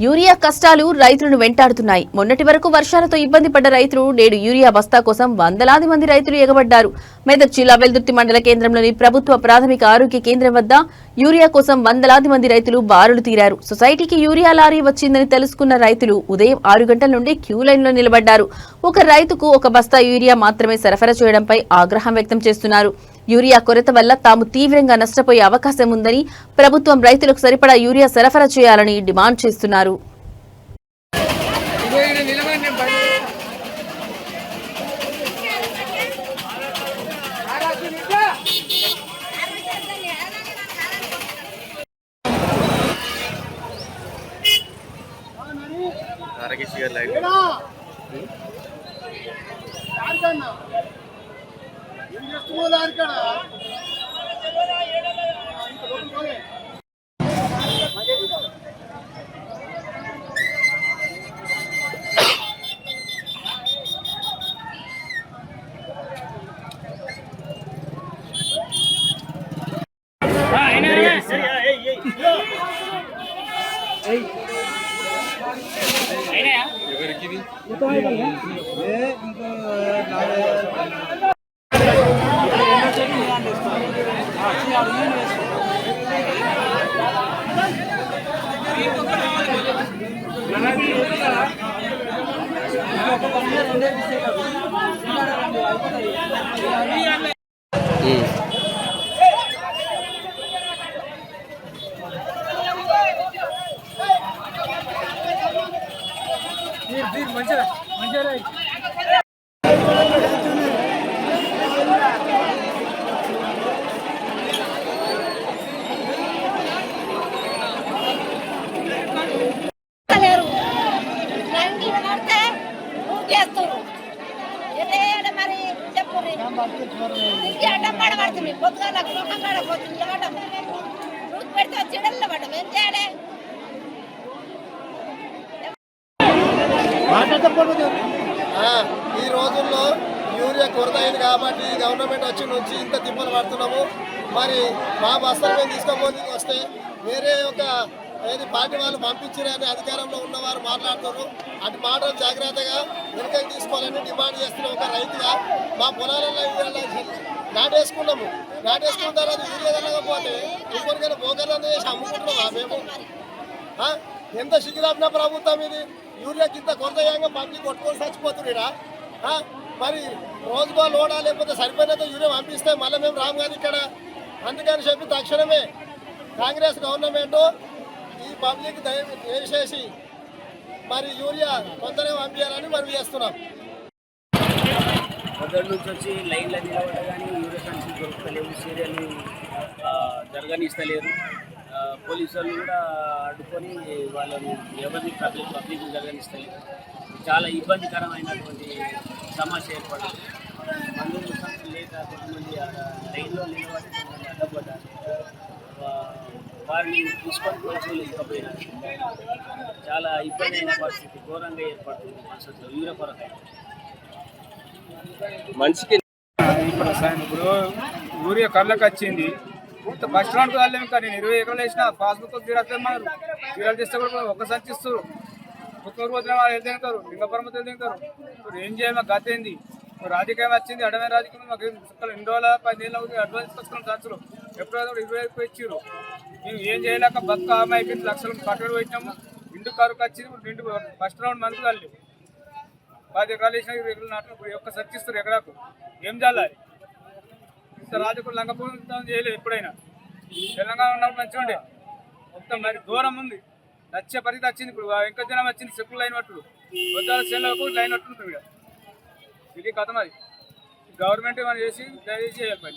Urea కష్టాలు రైతులను వెంటాడుతున్నాయి. మొన్నటి వరకు వర్షాలతో ఇబ్బంది పడ్డ రైతులు నేడు యూరియా బస్తా కోసం వందలాది మంది రైతులు ఎగబడ్డారు. మెదక్ జిల్లా వెల్దుర్తి మండల కేంద్రంలోని ప్రభుత్వ ప్రాథమిక ఆరోగ్య కేంద్రం వద్ద యూరియా కోసం వందలాది మంది రైతులు బారులు తీరారు. సొసైటీకి యూరియా లారీ వచ్చిందని తెలుసుకున్న రైతులు ఉదయం 6 గంటల నుండి క్యూ లైన్లో నిలబడ్డారు. ఒక రైతుకు ఒక బస్తా యూరియా మాత్రమే సరఫరా చేయడంపై ఆగ్రహం వ్యక్తం చేస్తున్నారు. యూరియా కొరత వల్ల తాము తీవ్రంగా నష్టపోయే అవకాశం ఉందని, ప్రభుత్వం రైతులకు సరిపడా యూరియా సరఫరా చేయాలని డిమాండ్ చేస్తున్నారు. ఈ రోజుల్లో యూరియా కొరత అయింది కాబట్టి గవర్నమెంట్ వచ్చి నుంచి ఇంత తిప్పలు పడుతున్నాము. మరి మా బస్తాలు మేము తీసుకోబోతుంది వస్తే వేరే ఒక ఏది పార్టీ వాళ్ళు పంపించారని అధికారంలో ఉన్నవారు మాట్లాడుతున్నారు. అటు మాటలు జాగ్రత్తగా వెనుకకి తీసుకోవాలని డిమాండ్ చేస్తున్నాం. ఒక రైతుగా మా పొలాలలో నాటేసుకున్నాము. నాటేసుకున్న తర్వాత యూరియా వెళ్ళకపోతే ఇంకొకరికైనా బోకర్లను చేసి అమ్ముకుంటున్నామా మేము? ఎంత సిగ్గుదాపిన ప్రభుత్వం ఇది. యూరియాకి ఇంత కొరతయంగా పంపి కొట్టుకొని చచ్చిపోతున్నాడా? మరి రోజుకో లోడా లేకపోతే సరిపోయినంత యూరియా పంపిస్తే మళ్ళీ మేము రాము కానీ ఇక్కడ. అందుకని చెప్పి తక్షణమే కాంగ్రెస్ గవర్నమెంట్ ఈ పబ్లిక్ దయచేసి మరి యూరియా కొందరే పంపించాలని మనం చేస్తున్నాం. మొదటి నుంచి వచ్చి లైన్లో నిలబడ్డా కానీ యూరియా కన్సీ దొరుకుతలేవు, సీరియల్ని జరగనిస్తలేరు. పోలీసు వాళ్ళు కూడా అడ్డుకొని వాళ్ళని ఎవరిని పబ్లిక్ జరగనిస్తలేరు. చాలా ఇబ్బందికరమైనటువంటి సమస్య ఏర్పడింది. మందులు లేక కొంతమంది లైన్లో నిలబడి కొంతమంది అడ్డపడ్డారు. వారిని తీసుకొని పోలీసులు ఇకపోయినారు. చాలా ఇబ్బంది అయిన పరిస్థితి ఘోరంగా ఏర్పడుతుంది. అసలు యూరియా కొరత మనిషికి ఇప్పుడు యూరియా కళ్ళకి వచ్చింది. బస్ స్టాండ్కి వెళ్ళాము కానీ 20 ఎకరాలు వేసిన పాస్బుక్ తీరట్లేమన్నారు. తీరాలు చేస్తే కూడా ఒక సంచిస్తారు. పుత్తూరు పోతే వాళ్ళు వెళ్తారు, లింగపురం వెళ్తారు. ఇప్పుడు ఏం చేయాలి? గత ఏంది? రాజకీయం వచ్చింది, అడమైన రాజకీయం. మాకు 2 రోజుల 10 ఏళ్ళు అవుతుంది అడ్వాన్స్ తీసుకున్నాం. సంచులు ఎప్పుడైతే 20 ఇచ్చారు. మేము ఏం చేయలేక బతుక ఆమె అయిపోయింది. లక్షలు కట్టుబడి పెట్టినాము. ఇంటికి కరుకు వచ్చింది. ఇప్పుడు ఇంటికి ఫస్ట్ రౌండ్ మందుకు వెళ్ళి 10 ఎకరాలు వేసిన 20 ఎకరాలు నాటు ఒక్క సర్చిస్తారు ఎకరాకు. ఏం చేయాలి? రాజకులు లంగపోతం చేయలేదు. ఎప్పుడైనా తెలంగాణ ఉన్నప్పుడు మంచిగా ఉండే. మొత్తం మరి దూరం ఉంది. నచ్చే పరిస్థితి వచ్చింది. ఇప్పుడు ఇంకా జనం వచ్చింది. చెప్పులు లైన్ పట్టుడు వద్దాల చేనులకు లైన్ పట్టుకుంటుంది. ఇది కథ. మరి గవర్నమెంట్ మనం చేసి దయచేసి చేయాలి.